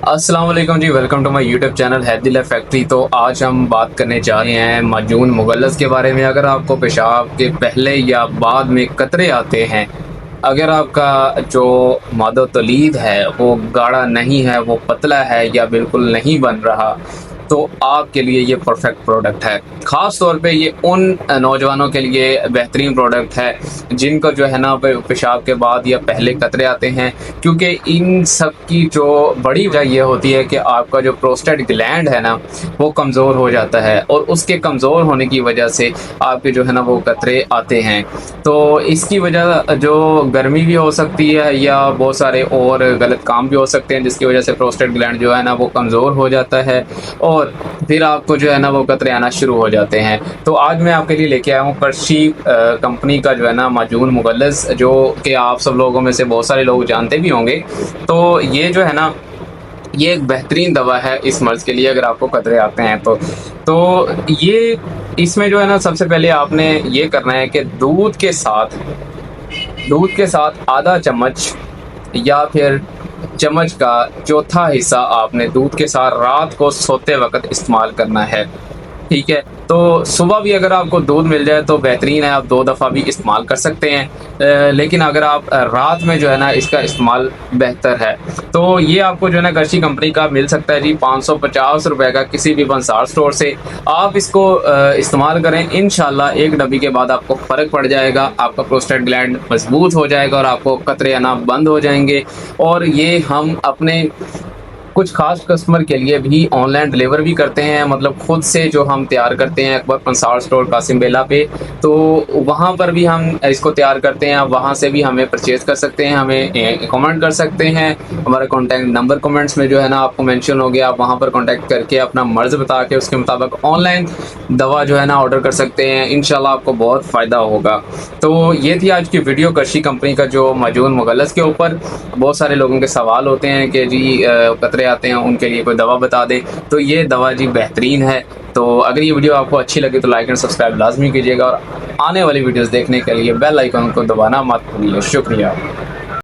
अस्सलाम वालेकुम जी, welcome to my YouTube channel Healthy Life Factory. तो आज हम बात करने जा रहे हैं माजून मुगल्लस के बारे में। अगर आपको पेशाब के पहले या बाद में कतरे आते हैं, अगर आपका जो मादो तलीद है वो गाढ़ा नहीं है, वो पतला है या बिल्कुल नहीं बन रहा, तो आपके लिए ये परफेक्ट प्रोडक्ट है। ख़ास तौर पे ये उन नौजवानों के लिए बेहतरीन प्रोडक्ट है जिनको जो है ना पेशाब के बाद या पहले कतरे आते हैं, क्योंकि इन सब की जो बड़ी वजह ये होती है कि आपका जो प्रोस्टेट ग्लैंड है ना वो कमज़ोर हो जाता है, और उसके कमज़ोर होने की वजह से आपके जो है ना वो कतरे आते हैं। तो इसकी वजह जो गर्मी भी हो सकती है या बहुत सारे और गलत काम भी हो सकते हैं, जिसकी वजह से प्रोस्टेट ग्लैंड जो है ना वो कमज़ोर हो जाता है और फिर आपको जो है ना वो कतरे आना शुरू हो जाते हैं। तो आज मैं आपके लिए लेके आया हूँ कर्शी कंपनी का जो है ना माजून मुगल्लस, जो कि आप सब लोगों में से बहुत सारे लोग जानते भी होंगे। तो ये जो है ना ये एक बेहतरीन दवा है इस मर्ज़ के लिए, अगर आपको कतरे आते हैं तो ये इसमें जो है ना सबसे पहले आपने ये करना है कि दूध के साथ आधा चम्मच या फिर चम्मच का चौथा हिस्सा आपने दूध के साथ रात को सोते वक्त इस्तेमाल करना है। ठीक है, तो सुबह भी अगर आपको दूध मिल जाए तो बेहतरीन है, आप 2 दफ़ा भी इस्तेमाल कर सकते हैं। लेकिन अगर आप रात में जो है ना इसका इस्तेमाल बेहतर है। तो ये आपको जो है ना कर्शी कंपनी का मिल सकता है जी 550 रुपए का किसी भी पंसार स्टोर से। आप इसको इस्तेमाल करें, इंशाल्लाह एक डब्बी के बाद आपको फ़र्क पड़ जाएगा, आपका प्रोस्टेट ग्लैंड मजबूत हो जाएगा और आपको कतरे आना बंद हो जाएंगे। और ये हम अपने कुछ खास कस्टमर के लिए भी ऑनलाइन डिलीवर भी करते हैं, मतलब खुद से जो हम तैयार करते हैं अकबर पंसार स्टोर कासिम बेला पे, तो वहाँ पर भी हम इसको तैयार करते हैं। आप वहाँ से भी हमें परचेज कर सकते हैं, हमें कमेंट कर सकते हैं। हमारा कॉन्टैक्ट नंबर कमेंट्स में जो है ना आपको मेंशन हो गया, आप वहाँ पर कॉन्टैक्ट करके अपना मर्ज़ बता के उसके मुताबिक ऑनलाइन दवा जो है ना ऑर्डर कर सकते हैं। इंशाल्लाह आपको बहुत फ़ायदा होगा। तो ये थी आज की वीडियो कर्शी कंपनी का जो माजून मुगल्लस के ऊपर। बहुत सारे लोगों के सवाल होते हैं कि जी कतरे आते हैं, उनके लिए कोई दवा बता दें। तो ये दवा जी बेहतरीन है। तो अगर ये वीडियो आपको अच्छी लगे तो लाइक एंड सब्सक्राइब लाजमी कीजिएगा, और आने वाली वीडियोस देखने के लिए बेल आइकन को दबाना मत भूलिए। शुक्रिया।